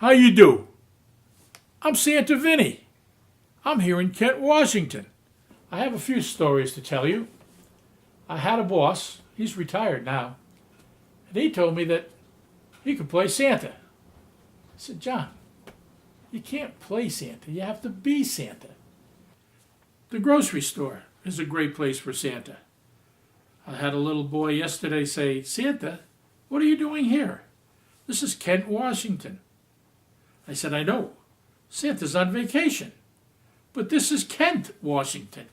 How you do? I'm Santa Vinnie. I'm here in Kent, Washington. I have a few stories to tell you. I had a boss, he's retired now, and he told me that he could play Santa. I said, John, you can't play Santa, you have to be Santa. The grocery store is a great place for Santa. I had a little boy yesterday say, Santa, what are you doing here? This is Kent, Washington. I said, I know. Santa's on vacation. But this is Kent, Washington.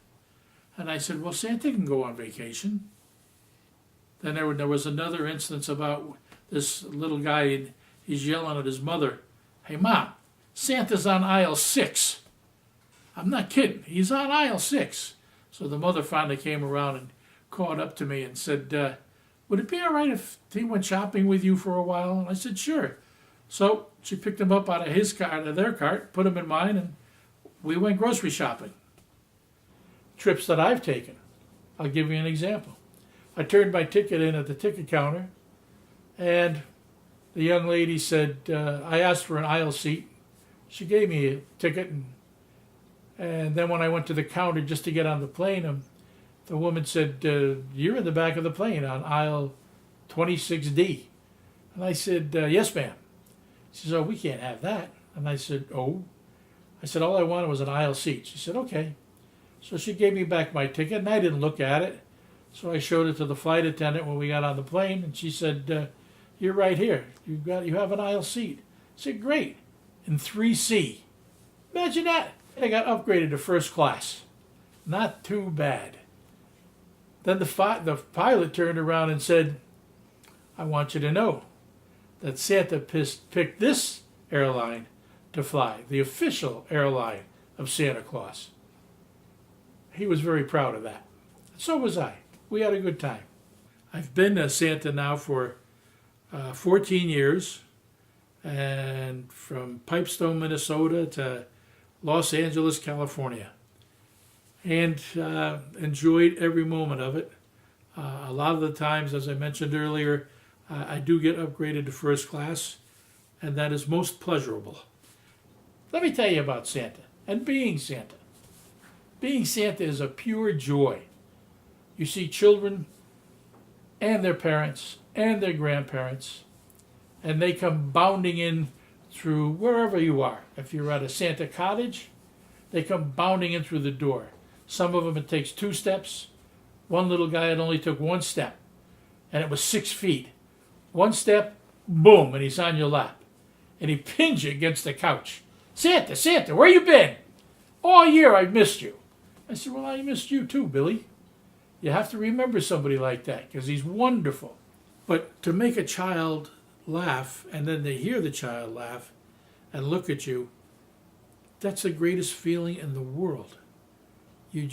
And I said, well, Santa can go on vacation. Then there was another instance about this little guy, and he's yelling at his mother, hey, Mom, Santa's on aisle 6. I'm not kidding. He's on aisle 6. So the mother finally came around and caught up to me and said, would it be all right if he went shopping with you for a while? And I said, sure. So she picked him up out of his cart, out of their cart, put him in mine, and we went grocery shopping. Trips that I've taken. I'll give you an example. I turned my ticket in at the ticket counter, and the young lady said, I asked for an aisle seat. She gave me a ticket, and then when I went to the counter just to get on the plane, the woman said, you're in the back of the plane on aisle 26D. And I said, yes, ma'am. She said, oh, we can't have that. And I said, oh. I said, all I wanted was an aisle seat. She said, okay. So she gave me back my ticket, and I didn't look at it. So I showed it to the flight attendant when we got on the plane, and she said, you're right here. You have an aisle seat. I said, great. In 3C. Imagine that. I got upgraded to first class. Not too bad. Then the pilot turned around and said, I want you to know that Santa picked this airline to fly, the official airline of Santa Claus. He was very proud of that. So was I. We had a good time. I've been a Santa now for 14 years, and from Pipestone, Minnesota to Los Angeles, California, and enjoyed every moment of it. A lot of the times, as I mentioned earlier, I do get upgraded to first class, and that is most pleasurable. Let me tell you about Santa and being Santa. Being Santa is a pure joy. You see children and their parents and their grandparents, and they come bounding in through wherever you are. If you're at a Santa cottage, they come bounding in through the door. Some of them it takes 2 steps. One little guy, it only took 1 step, and it was 6 feet. 1 step, boom, and he's on your lap. And he pins you against the couch. Santa, Santa, where you been? All year I've missed you. I said, well, I missed you too, Billy. You have to remember somebody like that because he's wonderful. But to make a child laugh and then to hear the child laugh and look at you, that's the greatest feeling in the world. You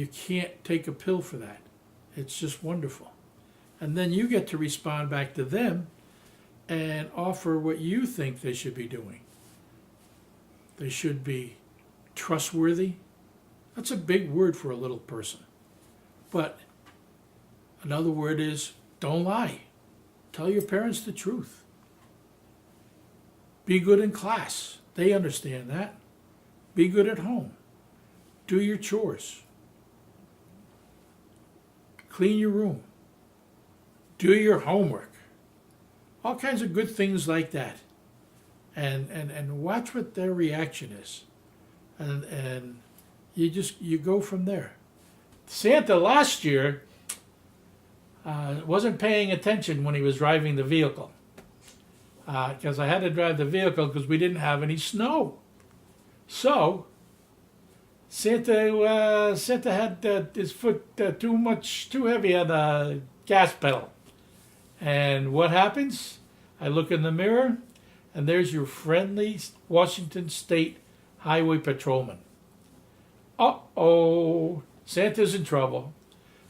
can't take a pill for that. It's just wonderful. And then you get to respond back to them and offer what you think they should be doing. They should be trustworthy. That's a big word for a little person. But another word is don't lie. Tell your parents the truth. Be good in class. They understand that. Be good at home. Do your chores. Clean your room. Do your homework. All kinds of good things like that. And watch what their reaction is. And you go from there. Santa last year wasn't paying attention when he was driving the vehicle. Because I had to drive the vehicle because we didn't have any snow. So Santa had his foot too heavy on the gas pedal. And what happens? I look in the mirror, and there's your friendly Washington State Highway Patrolman. Uh-oh, Santa's in trouble.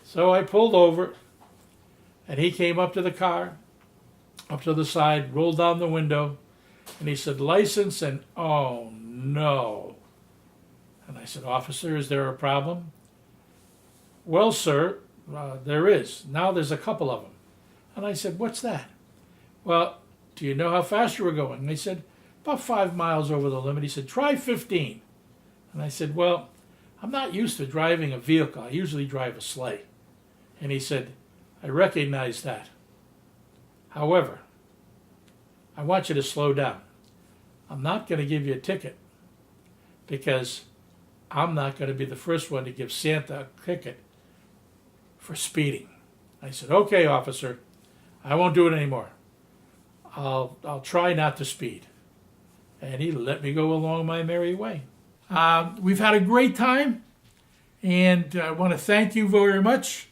So I pulled over, and he came up to the car, up to the side, rolled down the window, and he said, license, and oh no. And I said, officer, is there a problem? Well, sir, there is. Now there's a couple of them. And I said, what's that? Well, do you know how fast you were going? And they said, about 5 miles over the limit. He said, try 15. And I said, well, I'm not used to driving a vehicle. I usually drive a sleigh. And he said, I recognize that. However, I want you to slow down. I'm not going to give you a ticket because I'm not going to be the first one to give Santa a ticket for speeding. I said, okay, officer, I won't do it anymore. I'll try not to speed. And he let me go along my merry way. We've had a great time, and I want to thank you very much.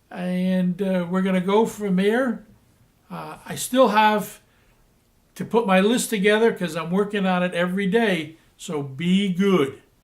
And we're going to go from there. I still have to put my list together because I'm working on it every day, so be good.